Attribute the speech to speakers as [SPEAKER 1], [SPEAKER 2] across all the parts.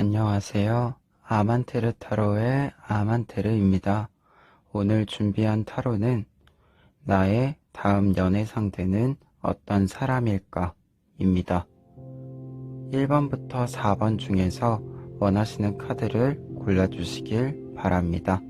[SPEAKER 1] 안녕하세요. 아만테르 타로의 아만테르입니다. 오늘 준비한 타로는 나의 다음 연애 상대는 어떤 사람일까? 입니다. 1번부터 4번 중에서 원하시는 카드를 골라주시길 바랍니다.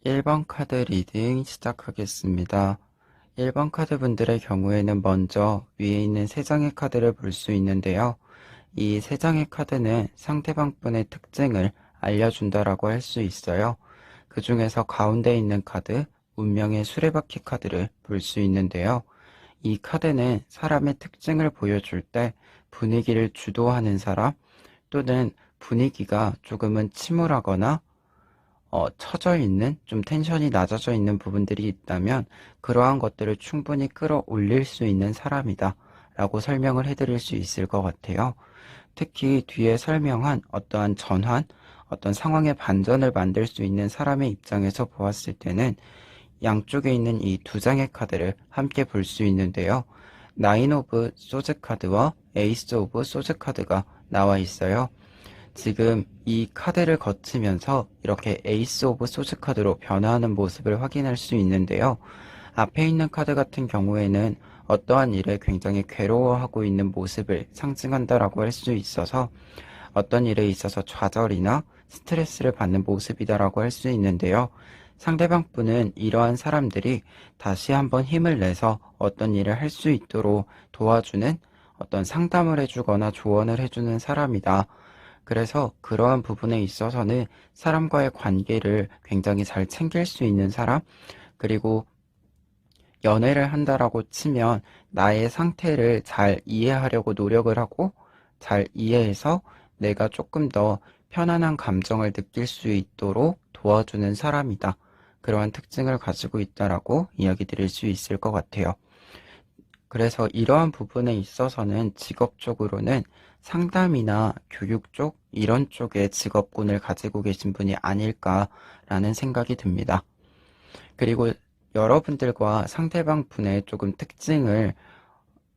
[SPEAKER 1] 1번 카드 리딩 시작하겠습니다. 1번 카드 분들의 경우에는 먼저 위에 있는 3장의 카드를 볼 수 있는데요. 이 3장의 카드는 상대방 분의 특징을 알려준다라고 할 수 있어요. 그 중에서 가운데 있는 카드, 운명의 수레바퀴 카드를 볼 수 있는데요. 이 카드는 사람의 특징을 보여줄 때 분위기를 주도하는 사람, 또는 분위기가 조금은 침울하거나 처져 있는, 좀 텐션이 낮아져 있는 부분들이 있다면 그러한 것들을 충분히 끌어올릴 수 있는 사람이다 라고 설명을 해드릴 수 있을 것 같아요. 특히 뒤에 설명한 어떠한 전환, 어떤 상황의 반전을 만들 수 있는 사람의 입장에서 보았을 때는 양쪽에 있는 이 2장의 카드를 함께 볼 수 있는데요. 나인 오브 소즈 카드와 에이스 오브 소즈 카드가 나와 있어요. 지금 이 카드를 거치면서 이렇게 에이스 오브 소즈 카드로 변화하는 모습을 확인할 수 있는데요. 앞에 있는 카드 같은 경우에는 어떠한 일에 굉장히 괴로워하고 있는 모습을 상징한다라고 할 수 있어서 어떤 일에 있어서 좌절이나 스트레스를 받는 모습이다라고 할 수 있는데요. 상대방 분은 이러한 사람들이 다시 한번 힘을 내서 어떤 일을 할 수 있도록 도와주는, 어떤 상담을 해주거나 조언을 해주는 사람이다. 그래서 그러한 부분에 있어서는 사람과의 관계를 굉장히 잘 챙길 수 있는 사람, 그리고 연애를 한다라고 치면 나의 상태를 잘 이해하려고 노력을 하고, 잘 이해해서 내가 조금 더 편안한 감정을 느낄 수 있도록 도와주는 사람이다. 그러한 특징을 가지고 있다라고 이야기 드릴 수 있을 것 같아요. 그래서 이러한 부분에 있어서는 직업적으로는 상담이나 교육 쪽, 이런 쪽의 직업군을 가지고 계신 분이 아닐까라는 생각이 듭니다. 그리고 여러분들과 상대방 분의 조금 특징을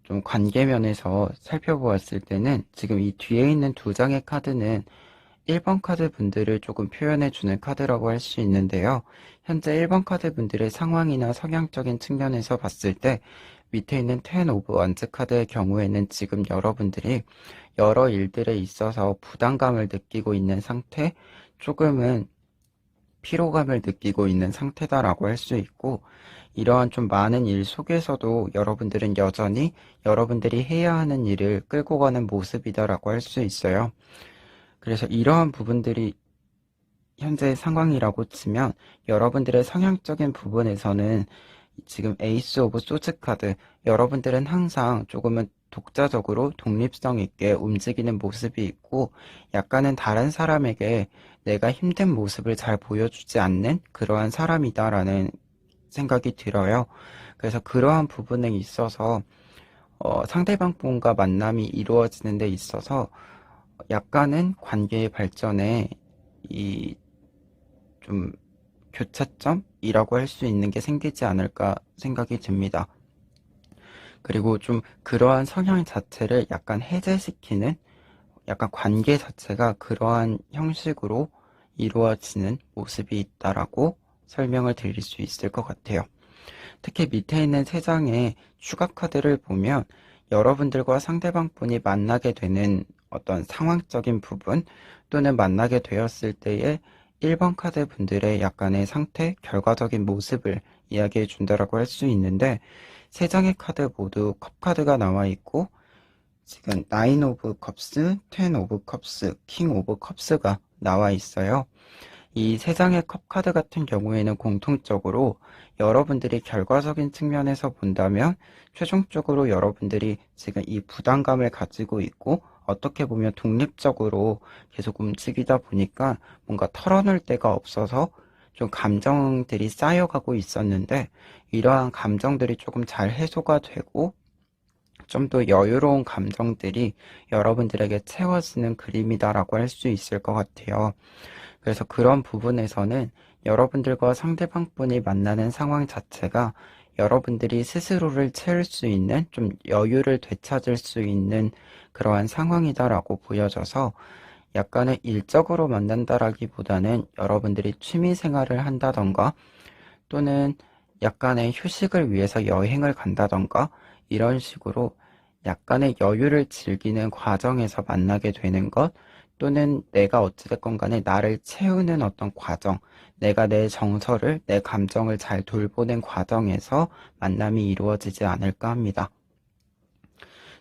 [SPEAKER 1] 좀 관계면에서 살펴보았을 때는 지금 이 뒤에 있는 2장의 카드는 1번 카드 분들을 조금 표현해주는 카드라고 할 수 있는데요. 현재 1번 카드 분들의 상황이나 성향적인 측면에서 봤을 때 밑에 있는 10 오브 원즈 카드의 경우에는 지금 여러분들이 여러 일들에 있어서 부담감을 느끼고 있는 상태, 조금은 피로감을 느끼고 있는 상태다라고 할 수 있고, 이러한 좀 많은 일 속에서도 여러분들은 여전히 여러분들이 해야 하는 일을 끌고 가는 모습이다라고 할 수 있어요. 그래서 이러한 부분들이 현재의 상황이라고 치면 여러분들의 성향적인 부분에서는 지금 에이스 오브 소즈 카드, 여러분들은 항상 조금은 독자적으로 독립성 있게 움직이는 모습이 있고, 약간은 다른 사람에게 내가 힘든 모습을 잘 보여주지 않는 그러한 사람이다라는 생각이 들어요. 그래서 그러한 부분에 있어서 상대방 분과 만남이 이루어지는 데 있어서 약간은 관계의 발전에 이 좀 교차점이라고 할 수 있는 게 생기지 않을까 생각이 듭니다. 그리고 좀 그러한 성향 자체를 약간 해제시키는 약간 관계 자체가 그러한 형식으로 이루어지는 모습이 있다라고 설명을 드릴 수 있을 것 같아요. 특히 밑에 있는 세 장의 추가 카드를 보면 여러분들과 상대방 분이 만나게 되는 어떤 상황적인 부분 또는 만나게 되었을 때의 1번 카드 분들의 약간의 상태, 결과적인 모습을 이야기해 준다라고 할 수 있는데 세 장의 카드 모두 컵 카드가 나와 있고 지금 9 오브 컵스, 10 오브 컵스, 킹 오브 컵스가 나와 있어요. 이 세 장의 컵 카드 같은 경우에는 공통적으로 여러분들이 결과적인 측면에서 본다면 최종적으로 여러분들이 지금 이 부담감을 가지고 있고 어떻게 보면 독립적으로 계속 움직이다 보니까 뭔가 털어놓을 데가 없어서 좀 감정들이 쌓여가고 있었는데 이러한 감정들이 조금 잘 해소가 되고 좀 더 여유로운 감정들이 여러분들에게 채워지는 그림이다라고 할 수 있을 것 같아요. 그래서 그런 부분에서는 여러분들과 상대방 분이 만나는 상황 자체가 여러분들이 스스로를 채울 수 있는 좀 여유를 되찾을 수 있는 그러한 상황이다라고 보여져서 약간의 일적으로 만난다라기보다는 여러분들이 취미 생활을 한다던가 또는 약간의 휴식을 위해서 여행을 간다던가 이런 식으로 약간의 여유를 즐기는 과정에서 만나게 되는 것 또는 내가 어찌됐건 간에 나를 채우는 어떤 과정, 내가 내 정서를, 내 감정을 잘 돌보는 과정에서 만남이 이루어지지 않을까 합니다.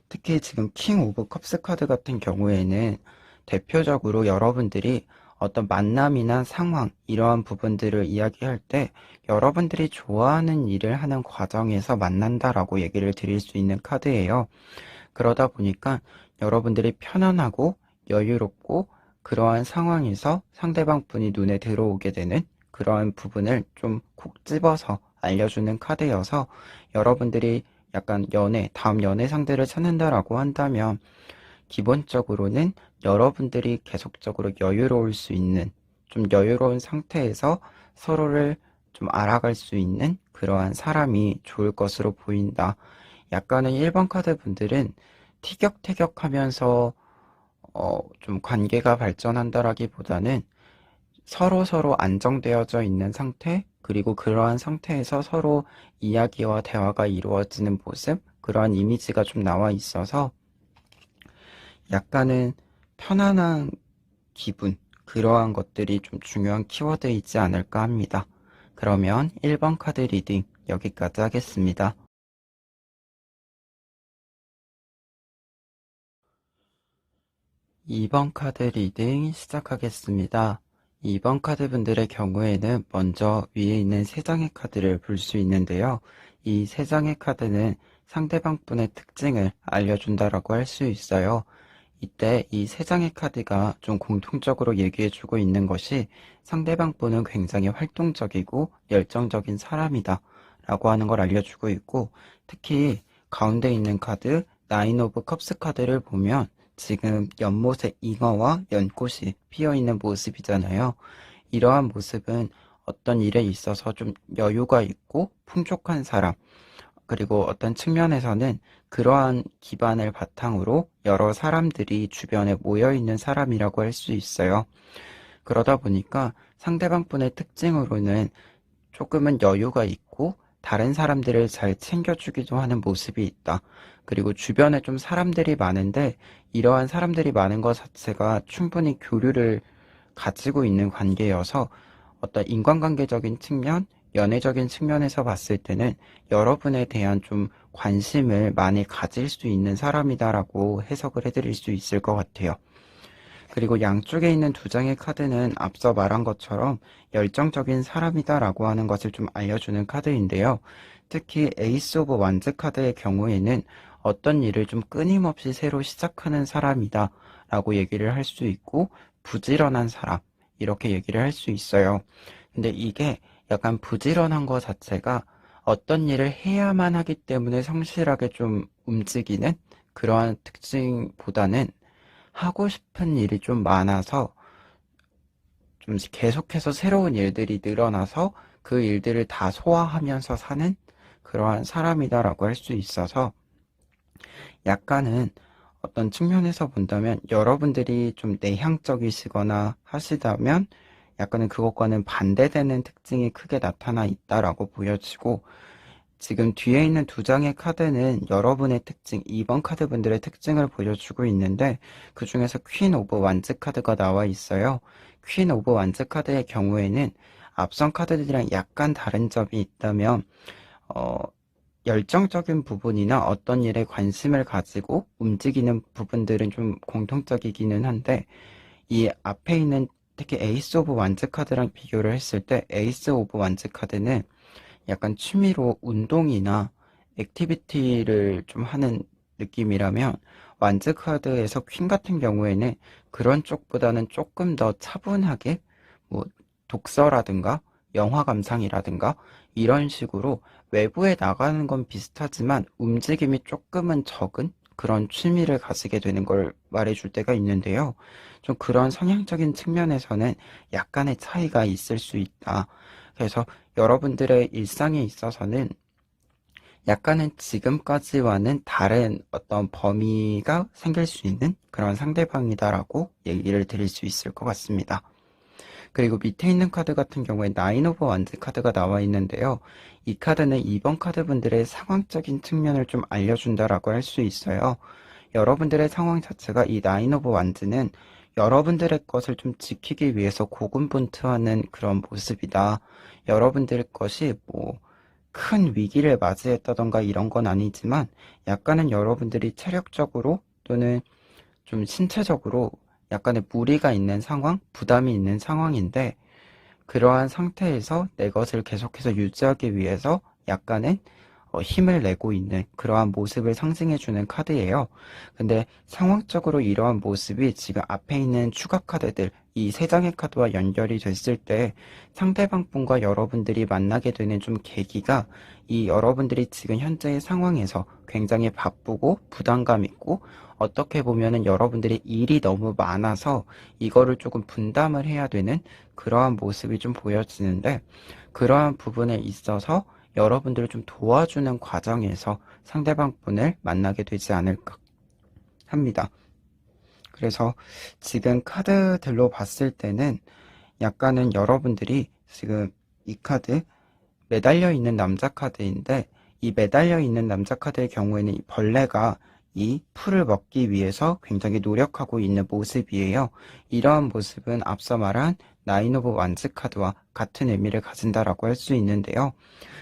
[SPEAKER 1] 특히 지금 킹 오브 컵스 카드 같은 경우에는 대표적으로 여러분들이 어떤 만남이나 상황, 이러한 부분들을 이야기할 때 여러분들이 좋아하는 일을 하는 과정에서 만난다라고 얘기를 드릴 수 있는 카드예요. 그러다 보니까 여러분들이 편안하고 여유롭고 그러한 상황에서 상대방 분이 눈에 들어오게 되는 그러한 부분을 좀 콕 집어서 알려주는 카드여서 여러분들이 약간 다음 연애 상대를 찾는다라고 한다면 기본적으로는 여러분들이 계속적으로 여유로울 수 있는 좀 여유로운 상태에서 서로를 좀 알아갈 수 있는 그러한 사람이 좋을 것으로 보인다. 약간은 1번 카드 분들은 티격태격하면서 좀 관계가 발전한다라기보다는 서로 안정되어져 있는 상태, 그리고 그러한 상태에서 서로 이야기와 대화가 이루어지는 모습, 그러한 이미지가 좀 나와 있어서 약간은 편안한 기분, 그러한 것들이 좀 중요한 키워드이지 않을까 합니다. 그러면 1번 카드 리딩 여기까지 하겠습니다. 2번 카드 리딩 시작하겠습니다. 2번 카드 분들의 경우에는 먼저 위에 있는 3장의 카드를 볼 수 있는데요. 이 3장의 카드는 상대방 분의 특징을 알려준다라고 할 수 있어요. 이때 이 3장의 카드가 좀 공통적으로 얘기해주고 있는 것이 상대방 분은 굉장히 활동적이고 열정적인 사람이다 라고 하는 걸 알려주고 있고 특히 가운데 있는 카드 9 오브 컵스 카드를 보면 지금 연못에 잉어와 연꽃이 피어있는 모습이잖아요. 이러한 모습은 어떤 일에 있어서 좀 여유가 있고 풍족한 사람, 그리고 어떤 측면에서는 그러한 기반을 바탕으로 여러 사람들이 주변에 모여 있는 사람이라고 할 수 있어요. 그러다 보니까 상대방 분의 특징으로는 조금은 여유가 있고 다른 사람들을 잘 챙겨주기도 하는 모습이 있다. 그리고 주변에 좀 사람들이 많은데 이러한 사람들이 많은 것 자체가 충분히 교류를 가지고 있는 관계여서 어떤 인간관계적인 측면, 연애적인 측면에서 봤을 때는 여러분에 대한 좀 관심을 많이 가질 수 있는 사람이다라고 해석을 해드릴 수 있을 것 같아요. 그리고 양쪽에 있는 2장의 카드는 앞서 말한 것처럼 열정적인 사람이다라고 하는 것을 좀 알려주는 카드인데요. 특히 에이스 오브 완즈 카드의 경우에는 어떤 일을 좀 끊임없이 새로 시작하는 사람이다 라고 얘기를 할 수 있고 부지런한 사람 이렇게 얘기를 할 수 있어요. 근데 이게 약간 부지런한 것 자체가 어떤 일을 해야만 하기 때문에 성실하게 좀 움직이는 그러한 특징보다는 하고 싶은 일이 좀 많아서 좀 계속해서 새로운 일들이 늘어나서 그 일들을 다 소화하면서 사는 그러한 사람이다라고 할 수 있어서 약간은 어떤 측면에서 본다면 여러분들이 좀 내향적이시거나 하시다면 약간은 그것과는 반대되는 특징이 크게 나타나 있다라고 보여지고, 지금 뒤에 있는 두 장의 카드는 여러분의 특징, 2번 카드 분들의 특징을 보여주고 있는데, 그 중에서 퀸 오브 완즈 카드가 나와 있어요. 퀸 오브 완즈 카드의 경우에는 앞선 카드들이랑 약간 다른 점이 있다면, 어, 열정적인 부분이나 어떤 일에 관심을 가지고 움직이는 부분들은 좀 공통적이기는 한데, 이 앞에 있는 특히 에이스 오브 완즈 카드랑 비교를 했을 때 에이스 오브 완즈 카드는 약간 취미로 운동이나 액티비티를 좀 하는 느낌이라면, 완즈 카드에서 퀸 같은 경우에는 그런 쪽보다는 조금 더 차분하게 뭐 독서라든가 영화 감상이라든가 이런 식으로 외부에 나가는 건 비슷하지만 움직임이 조금은 적은 그런 취미를 가지게 되는 걸 말해줄 때가 있는데요. 좀 그런 성향적인 측면에서는 약간의 차이가 있을 수 있다. 그래서 여러분들의 일상에 있어서는 약간은 지금까지와는 다른 어떤 범위가 생길 수 있는 그런 상대방이다라고 얘기를 드릴 수 있을 것 같습니다. 그리고 밑에 있는 카드 같은 경우에 나인 오브 완즈 카드가 나와 있는데요. 이 카드는 2번 카드 분들의 상황적인 측면을 좀 알려준다라고 할 수 있어요. 여러분들의 상황 자체가 이 나인 오브 완즈는 여러분들의 것을 좀 지키기 위해서 고군분투하는 그런 모습이다. 여러분들의 것이 뭐 큰 위기를 맞이했다던가 이런 건 아니지만 약간은 여러분들이 체력적으로 또는 좀 신체적으로 약간의 무리가 있는 상황, 부담이 있는 상황인데, 그러한 상태에서 내 것을 계속해서 유지하기 위해서 약간의 힘을 내고 있는 그러한 모습을 상징해주는 카드예요. 근데 상황적으로 이러한 모습이 지금 앞에 있는 추가 카드들, 이 세 장의 카드와 연결이 됐을 때 상대방 분과 여러분들이 만나게 되는 좀 계기가, 이 여러분들이 지금 현재의 상황에서 굉장히 바쁘고 부담감 있고, 어떻게 보면은 여러분들이 일이 너무 많아서 이거를 조금 분담을 해야 되는 그러한 모습이 좀 보여지는데, 그러한 부분에 있어서 여러분들을 좀 도와주는 과정에서 상대방 분을 만나게 되지 않을까 합니다. 그래서 지금 카드들로 봤을 때는 약간은 여러분들이 지금 이 카드 매달려 있는 남자 카드인데, 이 매달려 있는 남자 카드의 경우에는 이 벌레가 이 풀을 먹기 위해서 굉장히 노력하고 있는 모습이에요. 이러한 모습은 앞서 말한 나인 오브 완즈 카드와 같은 의미를 가진다라고 할 수 있는데요.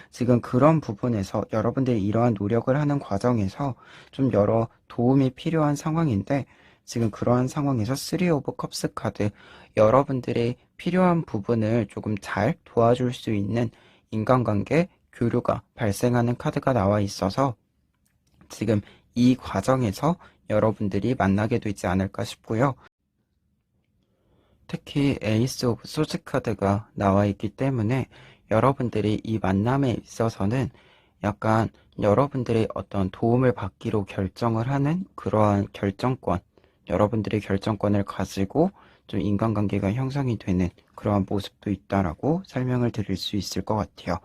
[SPEAKER 1] 지금 그런 부분에서 여러분들이 이러한 노력을 하는 과정에서 좀 여러 도움이 필요한 상황인데, 지금 그러한 상황에서 3 오브 컵스 카드, 여러분들의 필요한 부분을 조금 잘 도와줄 수 있는 인간관계 교류가 발생하는 카드가 나와 있어서 지금 이 과정에서 여러분들이 만나게 되지 않을까 싶고요. 특히 에이스 오브 소즈 카드가 나와 있기 때문에 여러분들이 이 만남에 있어서는 약간 여러분들의 어떤 도움을 받기로 결정을 하는 그러한 결정권, 여러분들의 결정권을 가지고 좀 인간관계가 형성이 되는 그러한 모습도 있다라고 설명을 드릴 수 있을 것 같아요.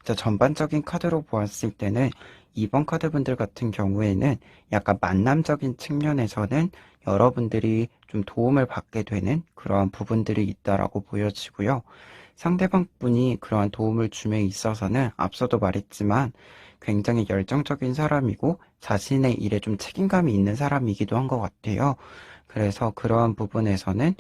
[SPEAKER 1] 자, 전반적인 카드로 보았을 때는 2번 카드분들 같은 경우에는 약간 만남적인 측면에서는 여러분들이 좀 도움을 받게 되는 그러한 부분들이 있다라고 보여지고요. 상대방 분이 그러한 도움을 줌에 있어서는 앞서도 말했지만 굉장히 열정적인 사람이고 자신의 일에 좀 책임감이 있는 사람이기도 한 것 같아요. 그래서 그러한 부분에서는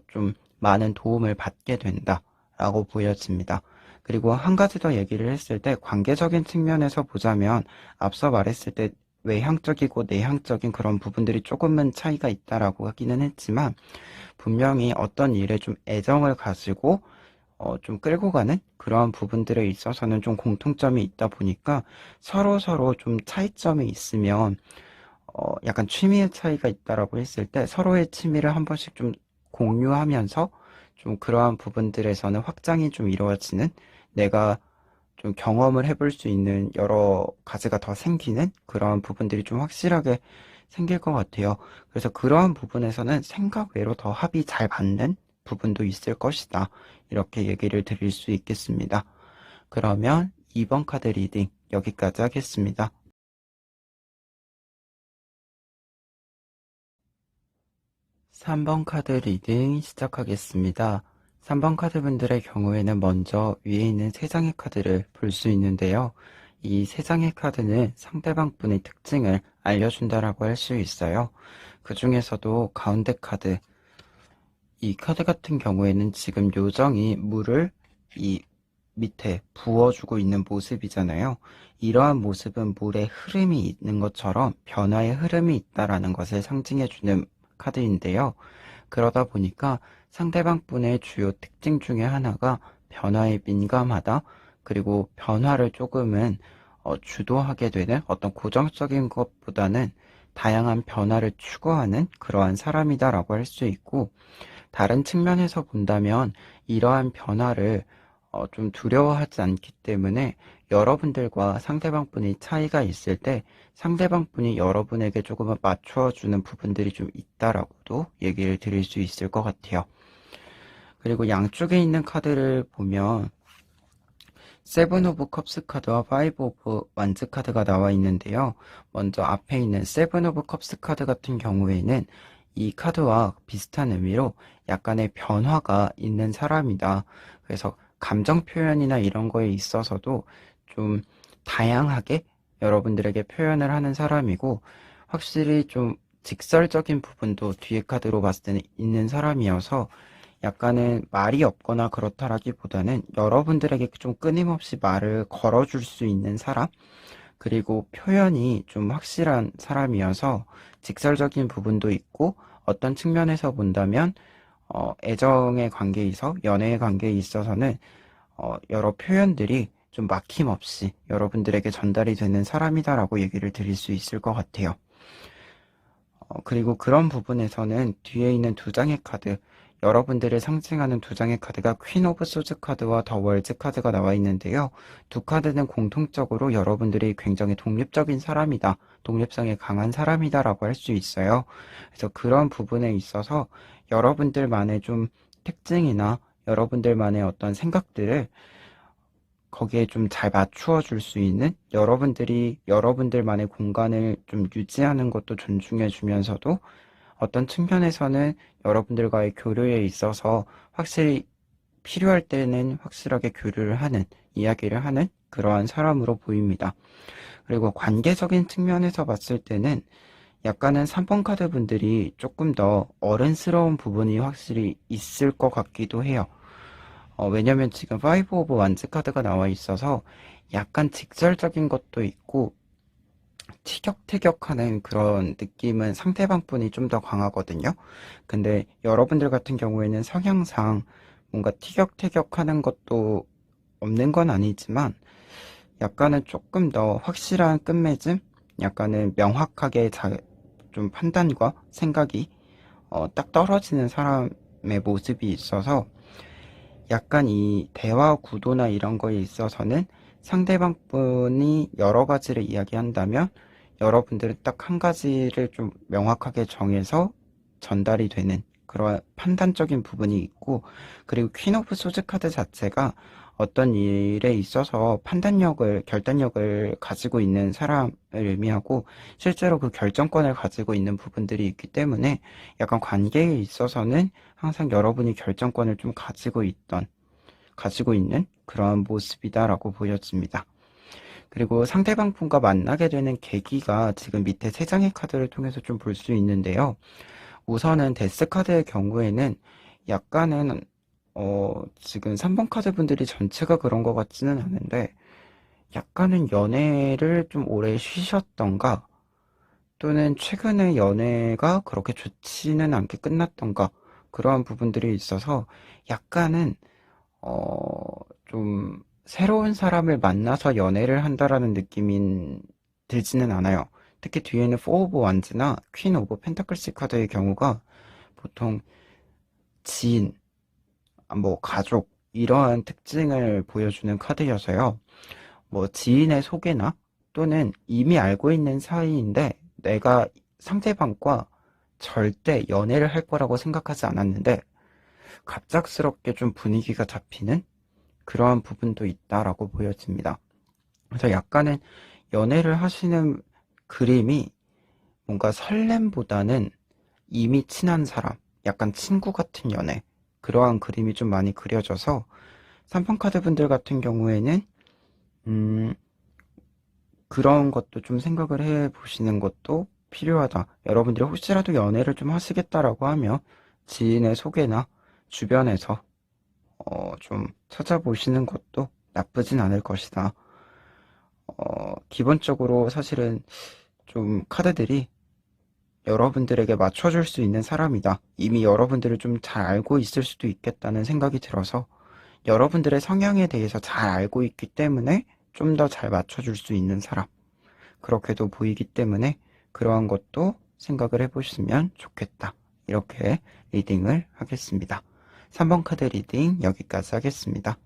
[SPEAKER 1] 좀 많은 도움을 받게 된다라고 보여집니다. 그리고 한 가지 더 얘기를 했을 때 관계적인 측면에서 보자면 앞서 말했을 때 외향적이고 내향적인 그런 부분들이 조금은 차이가 있다라고 하기는 했지만, 분명히 어떤 일에 좀 애정을 가지고 좀 끌고 가는 그러한 부분들에 있어서는 좀 공통점이 있다 보니까 서로 서로 좀 차이점이 있으면 약간 취미의 차이가 있다라고 했을 때 서로의 취미를 한 번씩 좀 공유하면서 좀 그러한 부분들에서는 확장이 좀 이루어지는, 내가 좀 경험을 해볼 수 있는 여러 가지가 더 생기는 그러한 부분들이 좀 확실하게 생길 것 같아요. 그래서 그러한 부분에서는 생각 외로 더 합이 잘 맞는 부분도 있을 것이다. 이렇게 얘기를 드릴 수 있겠습니다. 그러면 2번 카드 리딩 여기까지 하겠습니다. 3번 카드 리딩 시작하겠습니다. 3번 카드 분들의 경우에는 먼저 위에 있는 3장의 카드를 볼 수 있는데요. 이 3장의 카드는 상대방 분의 특징을 알려준다라고 할 수 있어요. 그 중에서도 가운데 카드, 이 카드 같은 경우에는 지금 요정이 물을 이 밑에 부어주고 있는 모습이잖아요. 이러한 모습은 물의 흐름이 있는 것처럼 변화의 흐름이 있다라는 것을 상징해주는 카드인데요. 그러다 보니까 상대방 분의 주요 특징 중에 하나가 변화에 민감하다. 그리고 변화를 조금은 주도하게 되는 어떤 고정적인 것보다는 다양한 변화를 추구하는 그러한 사람이다라고 할 수 있고, 다른 측면에서 본다면 이러한 변화를 좀 두려워하지 않기 때문에 여러분들과 상대방 분이 차이가 있을 때 상대방 분이 여러분에게 조금은 맞춰주는 부분들이 좀 있다라고도 얘기를 드릴 수 있을 것 같아요. 그리고 양쪽에 있는 카드를 보면 세븐 오브 컵스 카드와 파이브 오브 완즈 카드가 나와 있는데요. 먼저 앞에 있는 세븐 오브 컵스 카드 같은 경우에는 이 카드와 비슷한 의미로 약간의 변화가 있는 사람이다. 그래서 감정 표현이나 이런 거에 있어서도 좀 다양하게 여러분들에게 표현을 하는 사람이고, 확실히 좀 직설적인 부분도 뒤에 카드로 봤을 때는 있는 사람이어서 약간은 말이 없거나 그렇다라기보다는 여러분들에게 좀 끊임없이 말을 걸어줄 수 있는 사람, 그리고 표현이 좀 확실한 사람이어서 직설적인 부분도 있고, 어떤 측면에서 본다면 애정의 관계에 있어 연애의 관계에 있어서는 여러 표현들이 좀 막힘없이 여러분들에게 전달이 되는 사람이다라고 얘기를 드릴 수 있을 것 같아요. 그리고 그런 부분에서는 뒤에 있는 2장의 카드, 여러분들을 상징하는 2장의 카드가 퀸 오브 소즈 카드와 더 월즈 카드가 나와 있는데요. 두 카드는 공통적으로 여러분들이 굉장히 독립적인 사람이다, 독립성이 강한 사람이다 라고 할 수 있어요. 그래서 그런 부분에 있어서 여러분들만의 좀 특징이나 여러분들만의 어떤 생각들을 거기에 좀 잘 맞추어 줄 수 있는, 여러분들이 여러분들만의 공간을 좀 유지하는 것도 존중해 주면서도 어떤 측면에서는 여러분들과의 교류에 있어서 확실히 필요할 때는 확실하게 교류를 하는, 이야기를 하는 그러한 사람으로 보입니다. 그리고 관계적인 측면에서 봤을 때는 약간은 3번 카드 분들이 조금 더 어른스러운 부분이 확실히 있을 것 같기도 해요. 왜냐면 지금 파이브 오브 완즈 카드가 나와 있어서 약간 직설적인 것도 있고 티격태격하는 그런 느낌은 상대방 분이 좀 더 강하거든요. 근데 여러분들 같은 경우에는 성향상 뭔가 티격태격하는 것도 없는 건 아니지만 약간은 조금 더 확실한 끝맺음, 약간은 명확하게 좀 판단과 생각이 딱 떨어지는 사람의 모습이 있어서 약간 이 대화 구도나 이런 거에 있어서는 상대방 분이 여러 가지를 이야기한다면 여러분들은 딱 한 가지를 좀 명확하게 정해서 전달이 되는 그런 판단적인 부분이 있고, 그리고 퀸 오브 소즈 카드 자체가 어떤 일에 있어서 판단력을, 결단력을 가지고 있는 사람을 의미하고 실제로 그 결정권을 가지고 있는 부분들이 있기 때문에 약간 관계에 있어서는 항상 여러분이 결정권을 좀 가지고 있는 그러한 모습이다라고 보여집니다. 그리고 상대방 분과 만나게 되는 계기가 지금 밑에 3장의 카드를 통해서 좀 볼 수 있는데요. 우선은 데스 카드의 경우에는 약간은 지금 3번 카드 분들이 전체가 그런 것 같지는 않은데 약간은 연애를 좀 오래 쉬셨던가, 또는 최근에 연애가 그렇게 좋지는 않게 끝났던가, 그러한 부분들이 있어서 약간은 좀 새로운 사람을 만나서 연애를 한다라는 느낌이 들지는 않아요. 특히 뒤에는 4 오브 완즈나 퀸 오브 펜타클스 카드의 경우가 보통 지인, 뭐 가족 이러한 특징을 보여주는 카드여서요. 뭐 지인의 소개나 또는 이미 알고 있는 사이인데 내가 상대방과 절대 연애를 할 거라고 생각하지 않았는데 갑작스럽게 좀 분위기가 잡히는 그러한 부분도 있다라고 보여집니다. 그래서 약간은 연애를 하시는 그림이 뭔가 설렘보다는 이미 친한 사람, 약간 친구 같은 연애, 그러한 그림이 좀 많이 그려져서 3번 카드 분들 같은 경우에는 음, 그런 것도 좀 생각을 해 보시는 것도 필요하다. 여러분들이 혹시라도 연애를 좀 하시겠다라고 하면 지인의 소개나 주변에서 좀 찾아보시는 것도 나쁘진 않을 것이다. 기본적으로 사실은 좀 카드들이 여러분들에게 맞춰줄 수 있는 사람이다. 이미 여러분들을 좀 잘 알고 있을 수도 있겠다는 생각이 들어서 여러분들의 성향에 대해서 잘 알고 있기 때문에 좀 더 잘 맞춰줄 수 있는 사람. 그렇게도 보이기 때문에 그러한 것도 생각을 해보시면 좋겠다. 이렇게 리딩을 하겠습니다. 3번 카드 리딩 여기까지 하겠습니다.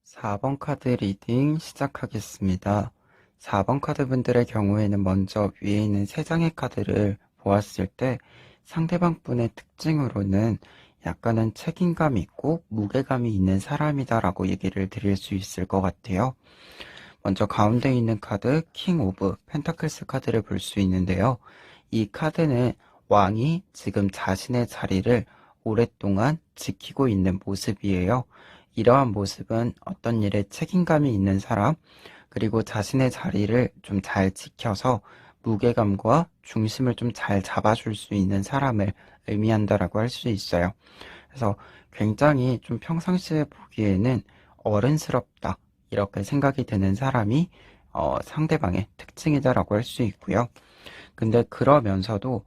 [SPEAKER 1] 4번 카드 리딩 시작하겠습니다. 4번 카드 분들의 경우에는 먼저 위에 있는 3장의 카드를 보았을 때 상대방 분의 특징으로는 약간은 책임감이 있고 무게감이 있는 사람이다라고 얘기를 드릴 수 있을 것 같아요. 먼저 가운데 있는 카드 킹 오브 펜타클스 카드를 볼 수 있는데요. 이 카드는 왕이 지금 자신의 자리를 오랫동안 지키고 있는 모습이에요. 이러한 모습은 어떤 일에 책임감이 있는 사람, 그리고 자신의 자리를 좀 잘 지켜서 무게감과 중심을 좀 잘 잡아줄 수 있는 사람을 의미한다라고 할 수 있어요. 그래서 굉장히 좀 평상시에 보기에는 어른스럽다, 이렇게 생각이 드는 사람이 상대방의 특징이다라고 할 수 있고요. 근데 그러면서도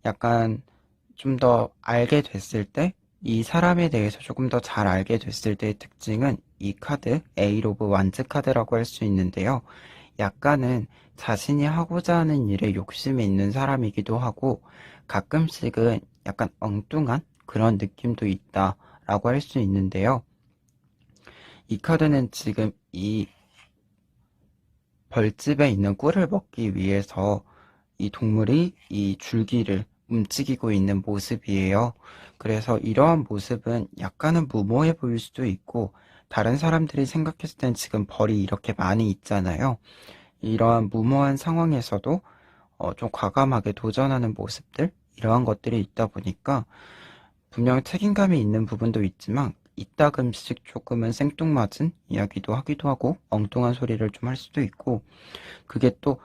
[SPEAKER 1] 약간 좀 더 알게 됐을 때, 이 사람에 대해서 조금 더 잘 알게 됐을 때의 특징은 이 카드, 에이 오브 완즈 카드라고 할 수 있는데요. 약간은 자신이 하고자 하는 일에 욕심이 있는 사람이기도 하고, 가끔씩은 약간 엉뚱한 그런 느낌도 있다라고 할 수 있는데요. 이 카드는 지금 이 벌집에 있는 꿀을 먹기 위해서 이 동물이 이 줄기를 움직이고 있는 모습이에요. 그래서 이러한 모습은 약간은 무모해 보일 수도 있고, 다른 사람들이 생각했을 땐 지금 벌이 이렇게 많이 있잖아요. 이러한 무모한 상황에서도 좀 과감하게 도전하는 모습들, 이러한 것들이 있다 보니까 분명 책임감이 있는 부분도 있지만 이따금씩 조금은 생뚱맞은 이야기도 하기도 하고 엉뚱한 소리를 좀 할 수도 있고, 그게 또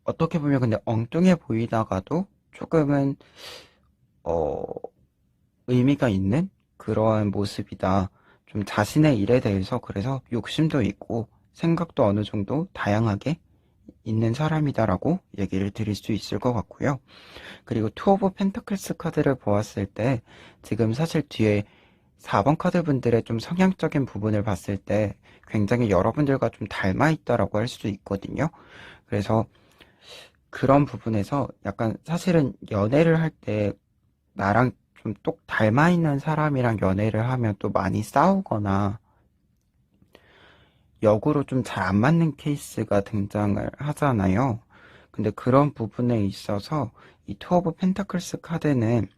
[SPEAKER 1] 어떻게 보면 근데 엉뚱해 보이다가도 조금은 어, 의미가 있는 그러한 모습이다. 좀 자신의 일에 대해서 그래서 욕심도 있고 생각도 어느 정도 다양하게 있는 사람이다라고 얘기를 드릴 수 있을 것 같고요. 그리고 투 오브 펜타클스 카드를 보았을 때 지금 사실 뒤에 4번 카드 분들의 좀 성향적인 부분을 봤을 때 굉장히 여러분들과 좀 닮아 있다라고 할 수도 있거든요. 그래서 그런 부분에서 약간 사실은 연애를 할 때 나랑 좀 똑 닮아 있는 사람이랑 연애를 하면 또 많이 싸우거나 역으로 좀 잘 안 맞는 케이스가 등장을 하잖아요. 근데 그런 부분에 있어서 이 투 오브 펜타클스 카드는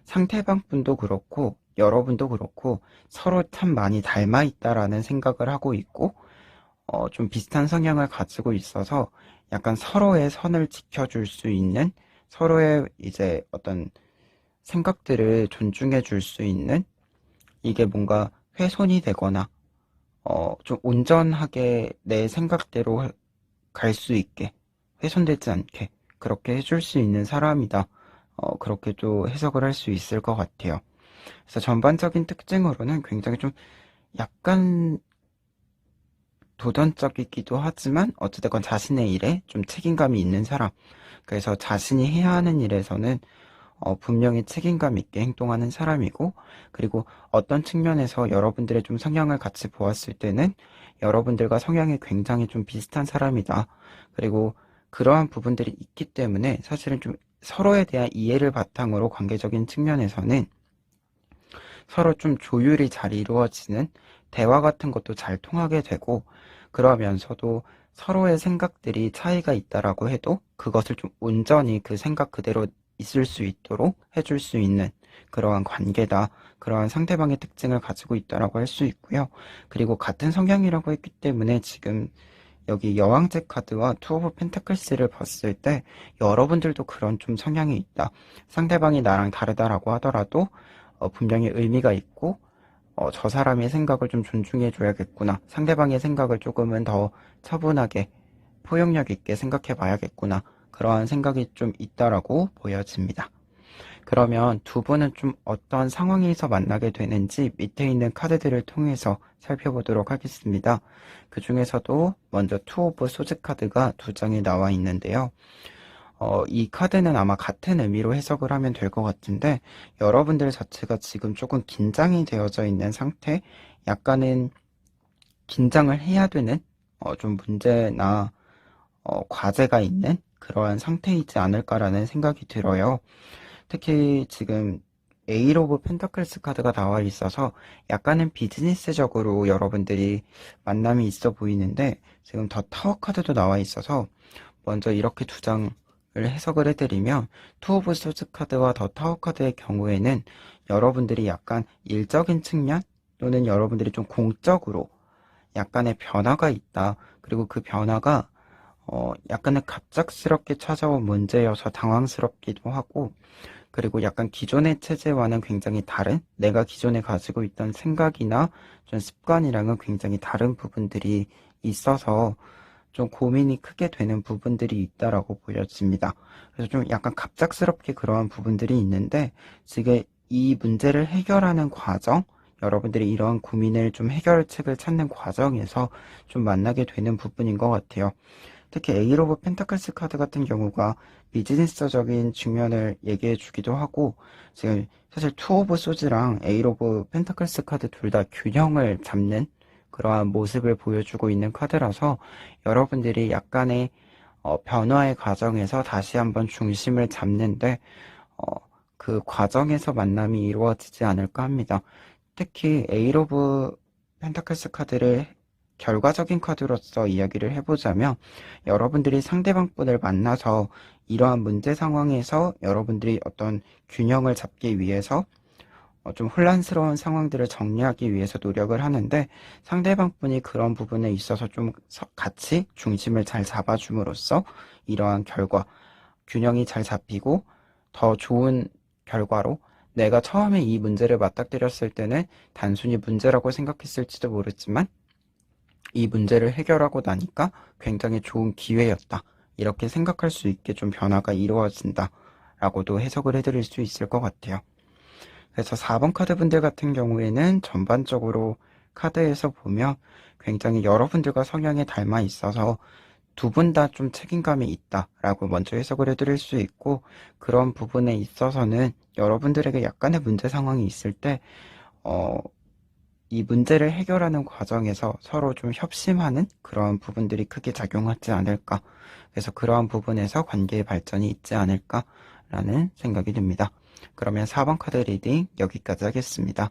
[SPEAKER 1] 상대방 분도 그렇고 여러분도 그렇고 서로 참 많이 닮아 있다라는 생각을 하고 있고, 좀 비슷한 성향을 가지고 있어서 약간 서로의 선을 지켜줄 수 있는, 서로의 이제 어떤 생각들을 존중해 줄 수 있는, 이게 뭔가 훼손이 되거나 좀 온전하게 내 생각대로 갈 수 있게, 훼손되지 않게 그렇게 해줄 수 있는 사람이다. 그렇게도 해석을 할 수 있을 것 같아요. 그래서 전반적인 특징으로는 굉장히 좀 약간 도전적이기도 하지만 어찌됐건 자신의 일에 좀 책임감이 있는 사람. 그래서 자신이 해야 하는 일에서는 분명히 책임감 있게 행동하는 사람이고, 그리고 어떤 측면에서 여러분들의 좀 성향을 같이 보았을 때는 여러분들과 성향이 굉장히 좀 비슷한 사람이다. 그리고 그러한 부분들이 있기 때문에 사실은 좀 서로에 대한 이해를 바탕으로 관계적인 측면에서는 서로 좀 조율이 잘 이루어지는 대화 같은 것도 잘 통하게 되고, 그러면서도 서로의 생각들이 차이가 있다라고 해도 그것을 좀 온전히 그 생각 그대로 있을 수 있도록 해줄 수 있는 그러한 관계다. 그러한 상대방의 특징을 가지고 있다라고 할 수 있고요. 그리고 같은 성향이라고 했기 때문에 지금 여기 여왕제 카드와 투 오브 펜타클스를 봤을 때 여러분들도 그런 좀 성향이 있다. 상대방이 나랑 다르다라고 하더라도 분명히 의미가 있고 저 사람의 생각을 좀 존중해 줘야겠구나. 상대방의 생각을 조금은 더 차분하게 포용력 있게 생각해 봐야겠구나. 그러한 생각이 좀 있다라고 보여집니다. 그러면 두 분은 좀 어떤 상황에서 만나게 되는지 밑에 있는 카드들을 통해서 살펴보도록 하겠습니다. 그 중에서도 먼저 투 오브 소즈 카드가 두 장이 나와 있는데요. 이 카드는 아마 같은 의미로 해석을 하면 될 것 같은데 여러분들 자체가 지금 조금 긴장이 되어져 있는 상태, 약간은 긴장을 해야 되는 좀 문제나 과제가 있는 그러한 상태이지 않을까라는 생각이 들어요. 특히 지금 에일 오브 펜터클스 카드가 나와 있어서 약간은 비즈니스적으로 여러분들이 만남이 있어 보이는데 지금 더 타워 카드도 나와 있어서 먼저 이렇게 두 장을 해석을 해드리면 투 오브 소즈 카드와 더 타워 카드의 경우에는 여러분들이 약간 일적인 측면 또는 여러분들이 좀 공적으로 약간의 변화가 있다. 그리고 그 변화가 약간은 갑작스럽게 찾아온 문제여서 당황스럽기도 하고, 그리고 약간 기존의 체제와는 굉장히 다른, 내가 기존에 가지고 있던 생각이나 좀 습관이랑은 굉장히 다른 부분들이 있어서 좀 고민이 크게 되는 부분들이 있다라고 보여집니다. 그래서 좀 약간 갑작스럽게 그러한 부분들이 있는데, 지금 이 문제를 해결하는 과정, 여러분들이 이런 고민을 좀 해결책을 찾는 과정에서 좀 만나게 되는 부분인 것 같아요. 특히 에일 오브 펜타클스 카드 같은 경우가 비즈니스적인 측면을 얘기해 주기도 하고, 지금 사실 투 오브 소즈랑 에일 오브 펜타클스 카드 둘 다 균형을 잡는 그러한 모습을 보여주고 있는 카드라서 여러분들이 약간의 변화의 과정에서 다시 한번 중심을 잡는데 어, 그 과정에서 만남이 이루어지지 않을까 합니다. 특히 에일 오브 펜타클스 카드를 결과적인 카드로서 이야기를 해보자면 여러분들이 상대방 분을 만나서 이러한 문제 상황에서 여러분들이 어떤 균형을 잡기 위해서 좀 혼란스러운 상황들을 정리하기 위해서 노력을 하는데 상대방 분이 그런 부분에 있어서 좀 같이 중심을 잘 잡아줌으로써 이러한 결과, 균형이 잘 잡히고 더 좋은 결과로 내가 처음에 이 문제를 맞닥뜨렸을 때는 단순히 문제라고 생각했을지도 모르지만 이 문제를 해결하고 나니까 굉장히 좋은 기회였다. 이렇게 생각할 수 있게 좀 변화가 이루어진다. 라고도 해석을 해드릴 수 있을 것 같아요. 그래서 4번 카드 분들 같은 경우에는 전반적으로 카드에서 보면 굉장히 여러분들과 성향이 닮아 있어서 두 분 다 좀 책임감이 있다라고 먼저 해석을 해드릴 수 있고, 그런 부분에 있어서는 여러분들에게 약간의 문제 상황이 있을 때 이 문제를 해결하는 과정에서 서로 좀 협심하는 그런 부분들이 크게 작용하지 않을까. 그래서 그러한 부분에서 관계의 발전이 있지 않을까라는 생각이 듭니다. 그러면 4번 카드 리딩 여기까지 하겠습니다.